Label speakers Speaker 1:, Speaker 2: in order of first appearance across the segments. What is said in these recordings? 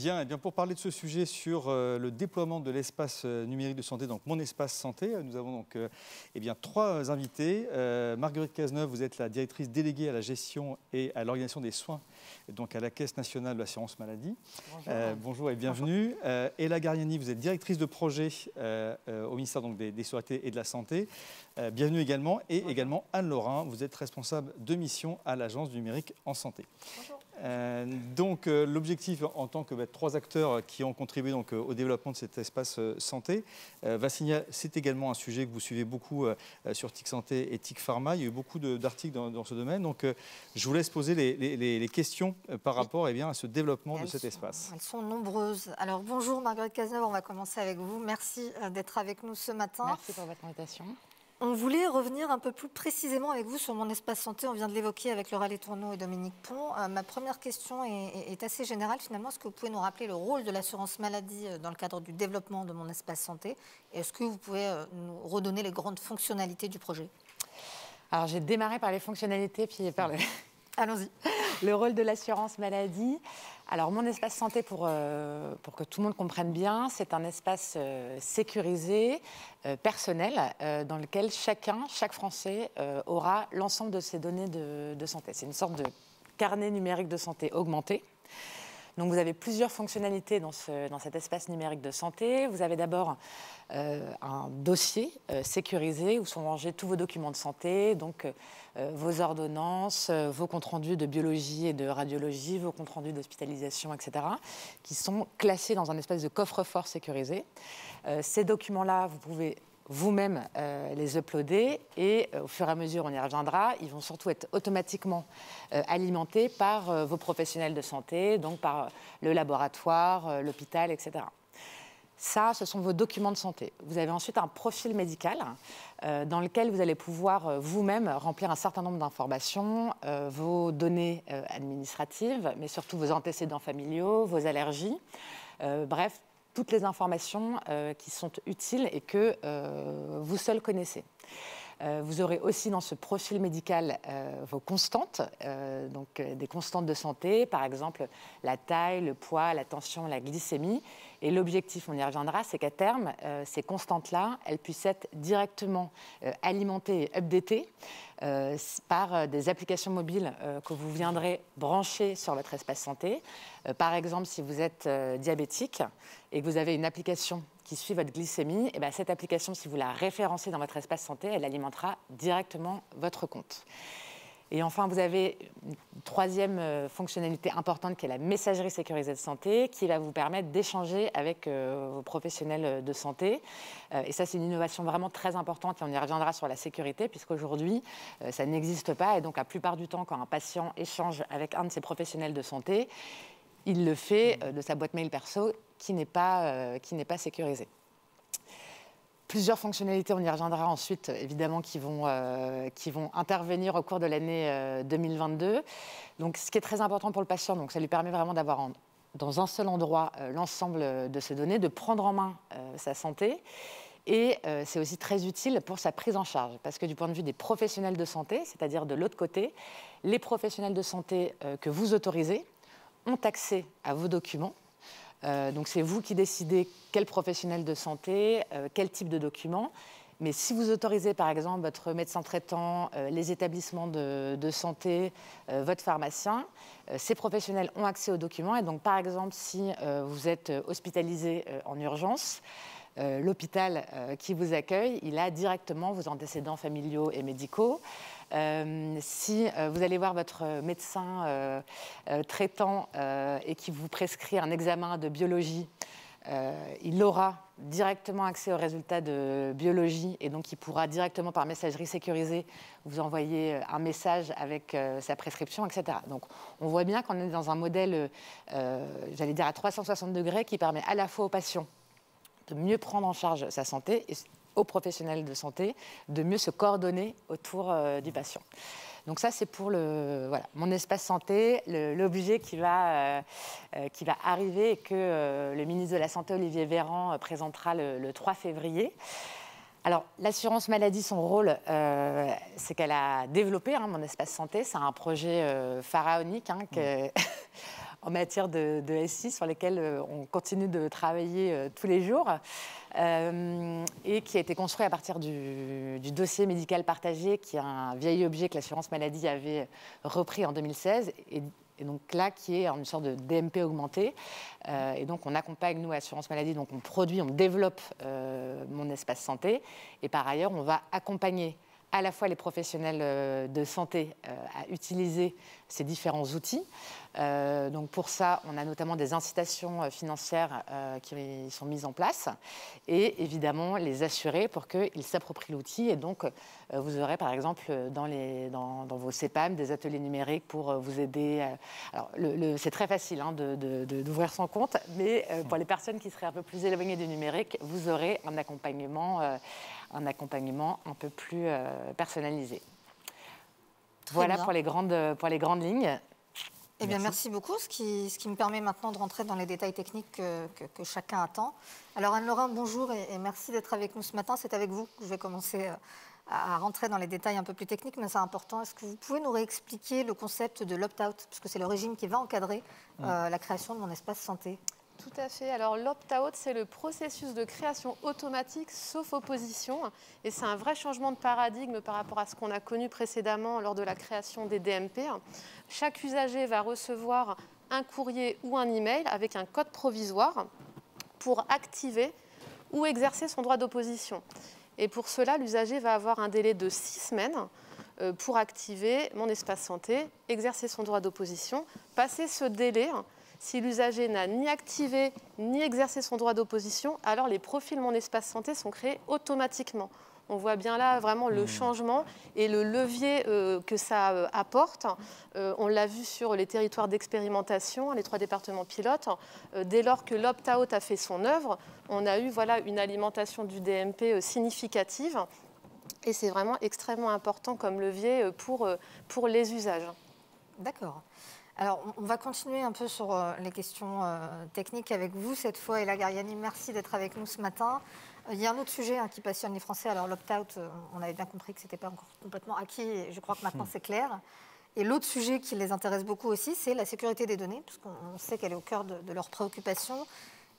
Speaker 1: Bien, eh bien, pour parler de ce sujet sur le déploiement de l'espace numérique de santé, donc Mon Espace Santé, nous avons donc eh bien, trois invités. Marguerite Cazeneuve, vous êtes la directrice déléguée à la gestion et à l'organisation des soins, donc à la Caisse nationale de l'assurance maladie.
Speaker 2: Bonjour.
Speaker 1: Bonjour et bienvenue. Ella Gariani, vous êtes directrice de projet au ministère donc, des Solidarités et de la Santé. Bienvenue également. Et
Speaker 2: Bonjour.
Speaker 1: également Anne Laurin, vous êtes responsable de mission à l'Agence du numérique en santé.
Speaker 2: Bonjour.
Speaker 1: Donc l'objectif en tant que trois acteurs qui ont contribué donc, au développement de cet espace santé, Vassinia, c'est également un sujet que vous suivez beaucoup sur TIC Santé et TIC Pharma. Il y a eu beaucoup d'articles dans ce domaine. Donc je vous laisse poser les questions par rapport à ce développement de cet espace.
Speaker 2: Elles sont nombreuses. Alors bonjour Marguerite Cazeneuve, on va commencer avec vous. Merci d'être avec nous ce matin.
Speaker 3: Merci pour votre invitation.
Speaker 2: On voulait revenir un peu plus précisément avec vous sur Mon Espace Santé. On vient de l'évoquer avec Laura Letourneau et Dominique Pont. Ma première question est assez générale finalement. Est-ce que vous pouvez nous rappeler le rôle de l'assurance maladie dans le cadre du développement de Mon Espace Santé? Et est-ce que vous pouvez nous redonner les grandes fonctionnalités du projet?
Speaker 3: Alors j'ai démarré par les fonctionnalités puis par
Speaker 2: Allons-y.
Speaker 3: le rôle de l'assurance maladie. Alors Mon Espace Santé, pour que tout le monde comprenne bien, c'est un espace sécurisé, personnel, dans lequel chaque Français aura l'ensemble de ses données de santé. C'est une sorte de carnet numérique de santé augmenté. Donc vous avez plusieurs fonctionnalités dans cet espace numérique de santé. Vous avez d'abord un dossier sécurisé où sont rangés tous vos documents de santé, donc vos ordonnances, vos comptes rendus de biologie et de radiologie, vos comptes rendus d'hospitalisation, etc., qui sont classés dans un espèce de coffre-fort sécurisé. Ces documents-là, vous pouvez vous-même les uploader et au fur et à mesure, on y reviendra, ils vont surtout être automatiquement alimentés par vos professionnels de santé, donc par le laboratoire, l'hôpital, etc. Ça, ce sont vos documents de santé. Vous avez ensuite un profil médical dans lequel vous allez pouvoir vous-même remplir un certain nombre d'informations, vos données administratives, mais surtout vos antécédents familiaux, vos allergies, bref, toutes les informations qui sont utiles et que vous seul connaissez. Vous aurez aussi dans ce profil médical vos constantes, donc des constantes de santé, par exemple la taille, le poids, la tension, la glycémie. Et l'objectif, on y reviendra, c'est qu'à terme, ces constantes-là, elles puissent être directement alimentées et updatées par des applications mobiles que vous viendrez brancher sur votre espace santé. Par exemple, si vous êtes diabétique et que vous avez une application qui suit votre glycémie, et bien cette application, si vous la référencez dans votre espace santé, elle alimentera directement votre compte. Et enfin, vous avez une troisième fonctionnalité importante qui est la messagerie sécurisée de santé, qui va vous permettre d'échanger avec vos professionnels de santé. Et ça, c'est une innovation vraiment très importante et on y reviendra sur la sécurité, puisqu'aujourd'hui, ça n'existe pas. Et donc, la plupart du temps, quand un patient échange avec un de ses professionnels de santé, il le fait de sa boîte mail perso qui n'est pas sécurisée. Plusieurs fonctionnalités, on y reviendra ensuite, évidemment, qui vont intervenir au cours de l'année 2022. Donc, ce qui est très important pour le patient, donc, ça lui permet vraiment d'avoir dans un seul endroit l'ensemble de ses données, de prendre en main sa santé. Et c'est aussi très utile pour sa prise en charge, parce que du point de vue des professionnels de santé, c'est-à-dire de l'autre côté, les professionnels de santé que vous autorisez ont accès à vos documents. Donc c'est vous qui décidez quel professionnel de santé, quel type de document. Mais si vous autorisez par exemple votre médecin traitant, les établissements de santé, votre pharmacien, ces professionnels ont accès aux documents. Et donc par exemple si vous êtes hospitalisé en urgence, l'hôpital qui vous accueille, il a directement vos antécédents familiaux et médicaux. Si vous allez voir votre médecin traitant et qui vous prescrit un examen de biologie, il aura directement accès aux résultats de biologie et donc il pourra directement par messagerie sécurisée vous envoyer un message avec sa prescription, etc. Donc on voit bien qu'on est dans un modèle, j'allais dire à 360 degrés, qui permet à la fois aux patients de mieux prendre en charge sa santé et aux professionnels de santé de mieux se coordonner autour du patient. Donc ça, c'est pour Mon Espace Santé, l'objet qui va arriver et que le ministre de la Santé, Olivier Véran, présentera le 3 février. Alors, l'assurance maladie, son rôle, c'est qu'elle a développé Mon Espace Santé. C'est un projet pharaonique en matière de SI sur lesquels on continue de travailler tous les jours et qui a été construit à partir du dossier médical partagé, qui est un vieil objet que l'assurance maladie avait repris en 2016 et donc là, qui est une sorte de DMP augmenté. Et donc, on accompagne, nous, Assurance Maladie, donc on produit, on développe Mon Espace Santé. Et par ailleurs, on va accompagner à la fois les professionnels de santé à utiliser ces différents outils. Donc pour ça, on a notamment des incitations financières qui sont mises en place et évidemment les assurer pour qu'ils s'approprient l'outil. Et donc, vous aurez par exemple dans vos CEPAM des ateliers numériques pour vous aider. Alors, c'est très facile d'ouvrir son compte, mais pour les personnes qui seraient un peu plus éloignées du numérique, vous aurez un accompagnement un peu plus personnalisé. Voilà pour les grandes lignes.
Speaker 2: Eh bien, merci beaucoup, ce qui me permet maintenant de rentrer dans les détails techniques que chacun attend. Alors Anne-Laure, bonjour et merci d'être avec nous ce matin. C'est avec vous que je vais commencer à rentrer dans les détails un peu plus techniques, mais c'est important. Est-ce que vous pouvez nous réexpliquer le concept de l'opt-out, puisque c'est le régime qui va encadrer la création de Mon Espace Santé?
Speaker 4: Tout à fait. Alors l'opt-out, c'est le processus de création automatique sauf opposition. Et c'est un vrai changement de paradigme par rapport à ce qu'on a connu précédemment lors de la création des DMP. Chaque usager va recevoir un courrier ou un email avec un code provisoire pour activer ou exercer son droit d'opposition. Et pour cela, l'usager va avoir un délai de 6 semaines pour activer Mon Espace Santé, exercer son droit d'opposition. Passer ce délai, si l'usager n'a ni activé ni exercé son droit d'opposition, alors les profils Mon Espace Santé sont créés automatiquement. On voit bien là vraiment le changement et le levier que ça apporte. On l'a vu sur les territoires d'expérimentation, les 3 départements pilotes. Dès lors que l'opt-out a fait son œuvre, on a eu une alimentation du DMP significative. Et c'est vraiment extrêmement important comme levier pour les usages.
Speaker 2: D'accord. Alors, on va continuer un peu sur les questions techniques avec vous cette fois. Ella Gariani, merci d'être avec nous ce matin. Il y a un autre sujet qui passionne les Français. Alors, l'opt-out, on avait bien compris que ce n'était pas encore complètement acquis. Et je crois que maintenant, c'est clair. Et l'autre sujet qui les intéresse beaucoup aussi, c'est la sécurité des données, parce qu'on sait qu'elle est au cœur de leurs préoccupations.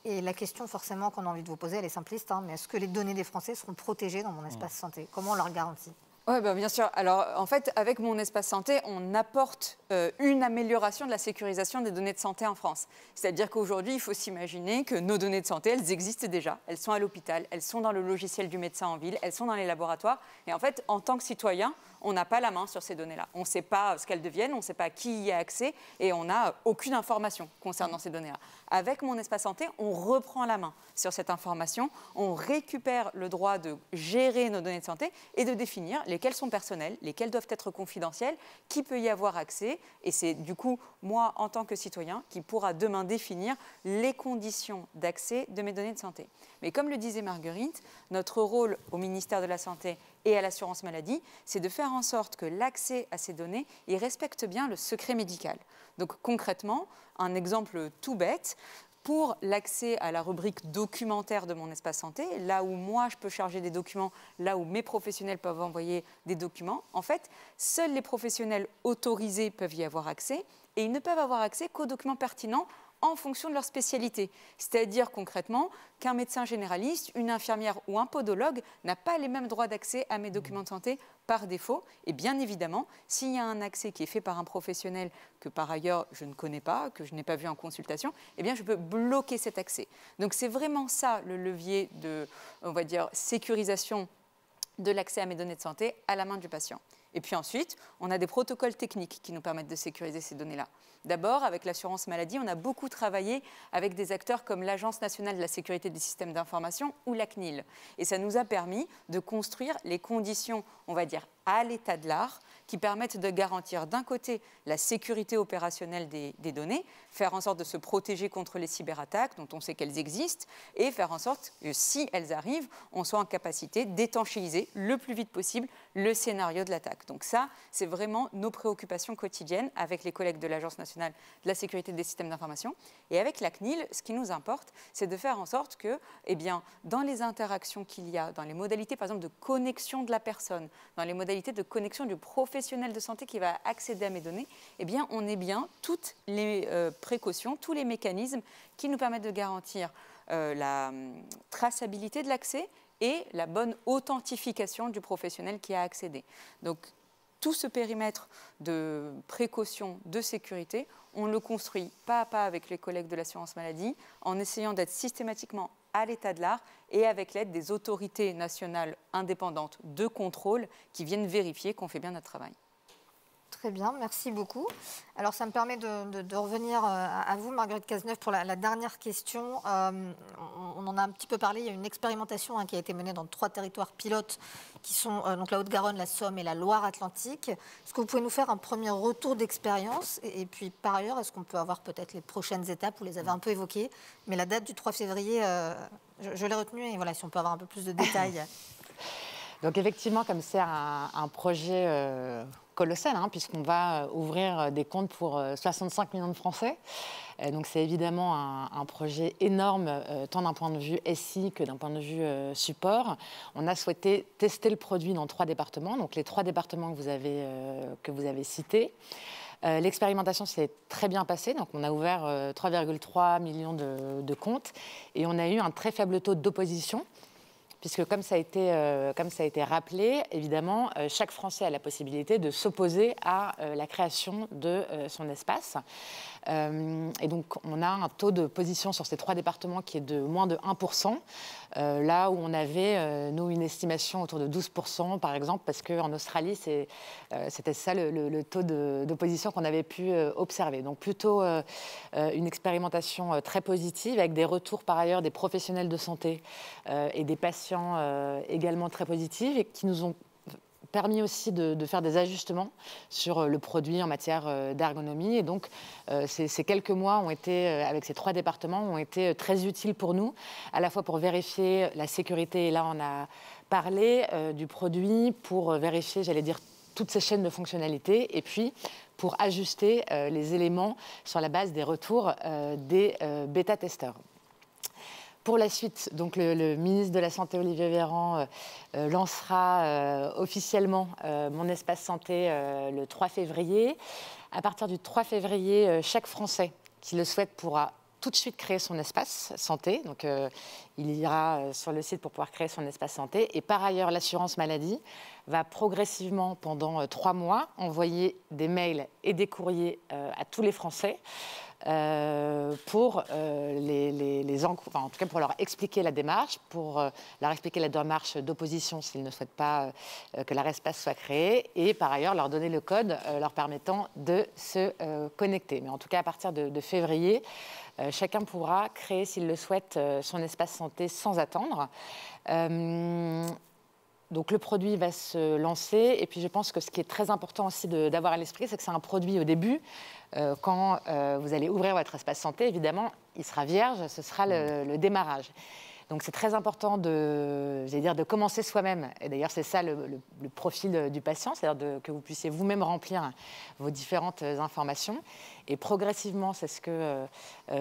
Speaker 2: Et la question, forcément, qu'on a envie de vous poser, elle est simpliste. Mais est-ce que les données des Français seront protégées dans Mon Espace Santé? Comment on leur garantit?
Speaker 5: Oui, bien sûr. Alors, en fait, avec Mon Espace Santé, on apporte une amélioration de la sécurisation des données de santé en France. C'est-à-dire qu'aujourd'hui, il faut s'imaginer que nos données de santé, elles existent déjà. Elles sont à l'hôpital, elles sont dans le logiciel du médecin en ville, elles sont dans les laboratoires. Et en fait, en tant que citoyen, on n'a pas la main sur ces données-là. On ne sait pas ce qu'elles deviennent, on ne sait pas qui y a accès et on n'a aucune information concernant ces données-là. Avec Mon Espace Santé, on reprend la main sur cette information, on récupère le droit de gérer nos données de santé et de définir lesquelles sont personnelles, lesquelles doivent être confidentielles, qui peut y avoir accès. Et c'est du coup, moi, en tant que citoyen, qui pourra demain définir les conditions d'accès de mes données de santé. Mais comme le disait Marguerite, notre rôle au ministère de la Santé et à l'assurance maladie, c'est de faire en sorte que l'accès à ces données, il respecte bien le secret médical. Donc concrètement, un exemple tout bête, pour l'accès à la rubrique documentaire de Mon Espace Santé, là où moi je peux charger des documents, là où mes professionnels peuvent envoyer des documents, en fait, seuls les professionnels autorisés peuvent y avoir accès et ils ne peuvent avoir accès qu'aux documents pertinents en fonction de leur spécialité. C'est-à-dire concrètement qu'un médecin généraliste, une infirmière ou un podologue n'a pas les mêmes droits d'accès à mes documents de santé par défaut. Et bien évidemment, s'il y a un accès qui est fait par un professionnel que par ailleurs je ne connais pas, que je n'ai pas vu en consultation, eh bien je peux bloquer cet accès. Donc c'est vraiment ça le levier de, on va dire, sécurisation de l'accès à mes données de santé à la main du patient. Et puis ensuite, on a des protocoles techniques qui nous permettent de sécuriser ces données-là. D'abord, avec l'assurance maladie, on a beaucoup travaillé avec des acteurs comme l'Agence nationale de la sécurité des systèmes d'information ou la CNIL. Et ça nous a permis de construire les conditions, on va dire, à l'état de l'art, qui permettent de garantir d'un côté la sécurité opérationnelle des données, faire en sorte de se protéger contre les cyberattaques dont on sait qu'elles existent, et faire en sorte que si elles arrivent, on soit en capacité d'étanchéiser le plus vite possible le scénario de l'attaque. Donc ça, c'est vraiment nos préoccupations quotidiennes avec les collègues de l'Agence nationale de la sécurité des systèmes d'information. Et avec la CNIL, ce qui nous importe, c'est de faire en sorte que, dans les interactions qu'il y a, dans les modalités, par exemple, de connexion de la personne, dans les modalités de connexion du professionnel de santé qui va accéder à mes données, on ait bien toutes les précautions, tous les mécanismes qui nous permettent de garantir la traçabilité de l'accès et la bonne authentification du professionnel qui a accédé. Donc, tout ce périmètre de précaution, de sécurité, on le construit pas à pas avec les collègues de l'assurance maladie, en essayant d'être systématiquement à l'état de l'art et avec l'aide des autorités nationales indépendantes de contrôle qui viennent vérifier qu'on fait bien notre travail.
Speaker 2: Très bien, merci beaucoup. Alors, ça me permet de revenir à vous, Marguerite Cazeneuve, pour la dernière question. On en a un petit peu parlé. Il y a une expérimentation qui a été menée dans 3 territoires pilotes, qui sont donc la Haute-Garonne, la Somme et la Loire-Atlantique. Est-ce que vous pouvez nous faire un premier retour d'expérience et puis, par ailleurs, est-ce qu'on peut avoir peut-être les prochaines étapes? Vous les avez un peu évoquées, mais la date du 3 février, je l'ai retenue. Et voilà, si on peut avoir un peu plus de détails.
Speaker 3: Donc effectivement, comme c'est un projet colossal, puisqu'on va ouvrir des comptes pour 65 millions de Français. Donc c'est évidemment un projet énorme, tant d'un point de vue SI que d'un point de vue support. On a souhaité tester le produit dans 3 départements, donc les 3 départements que vous avez cités. L'expérimentation s'est très bien passée, donc on a ouvert 3,3 millions de comptes et on a eu un très faible taux d'opposition. Puisque comme ça a été rappelé, évidemment, chaque Français a la possibilité de s'opposer à la création de son espace. Et donc, on a un taux de position sur ces 3 départements qui est de moins de 1%, là où on avait, nous, une estimation autour de 12%, par exemple, parce qu'en Australie, c'était ça le taux d'opposition qu'on avait pu observer. Donc, plutôt une expérimentation très positive, avec des retours, par ailleurs, des professionnels de santé et des patients également très positifs, et qui nous ont permis aussi de faire des ajustements sur le produit en matière d'ergonomie. Et donc, ces quelques mois avec ces 3 départements, ont été très utiles pour nous, à la fois pour vérifier la sécurité, et là on a parlé du produit, pour vérifier, j'allais dire, toutes ces chaînes de fonctionnalités, et puis pour ajuster les éléments sur la base des retours des bêta-testeurs. Pour la suite, donc le ministre de la Santé, Olivier Véran, lancera officiellement Mon Espace Santé le 3 février. À partir du 3 février, chaque Français qui le souhaite pourra tout de suite créer son espace santé. Donc, il ira sur le site pour pouvoir créer son espace santé. Et par ailleurs, l'assurance maladie va progressivement, pendant 3 mois, envoyer des mails et des courriers à tous les Français pour en tout cas pour leur expliquer la démarche, pour leur expliquer la démarche d'opposition s'ils ne souhaitent pas que leur espace soit créé, et par ailleurs leur donner le code leur permettant de se connecter. Mais en tout cas, à partir de février, chacun pourra créer, s'il le souhaite, son espace santé sans attendre. Donc le produit va se lancer, et puis je pense que ce qui est très important aussi d'avoir à l'esprit, c'est que c'est un produit au début. Quand vous allez ouvrir votre espace santé, évidemment, il sera vierge, ce sera le démarrage. Donc c'est très important de commencer soi-même. Et d'ailleurs, c'est ça le profil du patient, c'est-à-dire que vous puissiez vous-même remplir vos différentes informations. Et progressivement, c'est ce que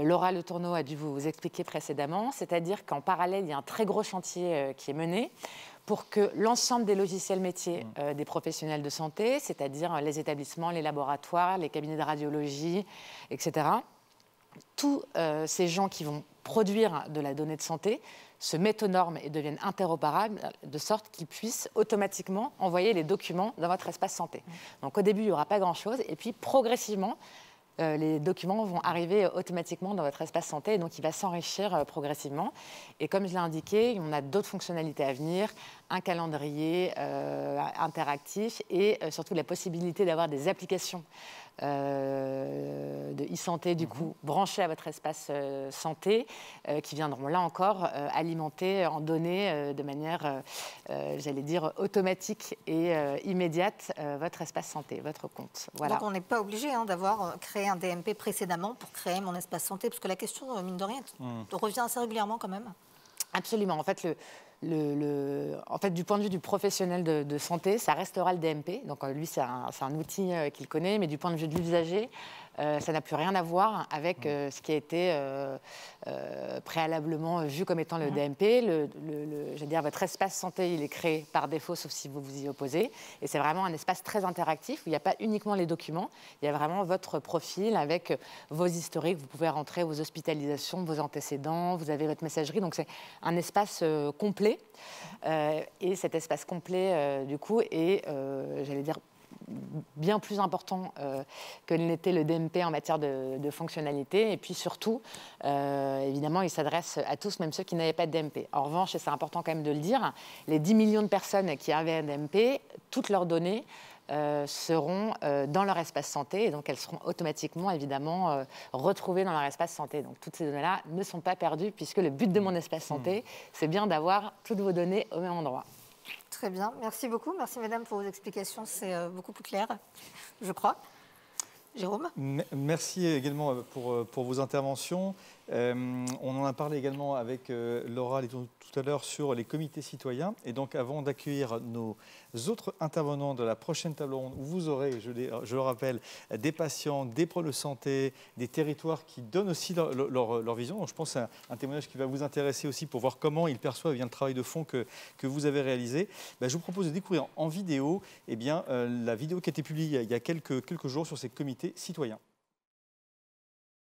Speaker 3: Laura Le Tourneau a dû vous expliquer précédemment, c'est-à-dire qu'en parallèle, il y a un très gros chantier qui est mené pour que l'ensemble des logiciels métiers des professionnels de santé, c'est-à-dire les établissements, les laboratoires, les cabinets de radiologie, etc., tous ces gens qui vont produire de la donnée de santé se mettent aux normes et deviennent interopérables, de sorte qu'ils puissent automatiquement envoyer les documents dans votre espace santé. Donc au début, il n'y aura pas grand-chose, et puis progressivement, les documents vont arriver automatiquement dans votre espace santé, et donc il va s'enrichir progressivement. Et comme je l'ai indiqué, on a d'autres fonctionnalités à venir, un calendrier interactif, et surtout la possibilité d'avoir des applications de e-santé, du coup, branchées à votre espace santé, qui viendront là encore alimenter en données de manière, j'allais dire, automatique et immédiate votre espace santé, votre compte. Voilà.
Speaker 2: Donc on n'est pas obligé d'avoir créé un DMP précédemment pour créer mon espace santé, parce que la question, mine de rien, revient assez régulièrement quand même.
Speaker 3: Absolument. En fait, En fait, du point de vue du professionnel de santé, ça restera le DMP. Donc, lui, c'est un outil qu'il connaît, mais du point de vue de l'usager, ça n'a plus rien à voir avec ce qui a été préalablement vu comme étant le DMP. Je veux dire, votre espace santé, il est créé par défaut, sauf si vous vous y opposez. Et c'est vraiment un espace très interactif où il n'y a pas uniquement les documents, il y a vraiment votre profil avec vos historiques. Vous pouvez rentrer vos hospitalisations, vos antécédents, vous avez votre messagerie. Donc, c'est un espace complet. Et cet espace complet, du coup, est, j'allais dire, bien plus important que n'était le DMP en matière de fonctionnalité. Et puis surtout, évidemment, il s'adresse à tous, même ceux qui n'avaient pas de DMP. En revanche, et c'est important quand même de le dire, les 10 millions de personnes qui avaient un DMP, toutes leurs données seront dans leur espace santé et donc elles seront automatiquement évidemment retrouvées dans leur espace santé. Donc toutes ces données-là ne sont pas perdues puisque le but de mon espace santé, c'est bien d'avoir toutes vos données au même endroit.
Speaker 2: Très bien, merci beaucoup. Merci mesdames pour vos explications, c'est beaucoup plus clair, je crois. Jérôme ?
Speaker 1: Merci également pour vos interventions. On en a parlé également avec Laura tout à l'heure sur les comités citoyens. Et donc avant d'accueillir nos autres intervenants de la prochaine table ronde, où vous aurez, je le rappelle, des patients, des pros de santé, des territoires qui donnent aussi leur vision. Donc je pense à un témoignage qui va vous intéresser aussi pour voir comment ils perçoivent le travail de fond que vous avez réalisé. Je vous propose de découvrir en vidéo la vidéo qui a été publiée il y a quelques jours sur ces comités citoyens.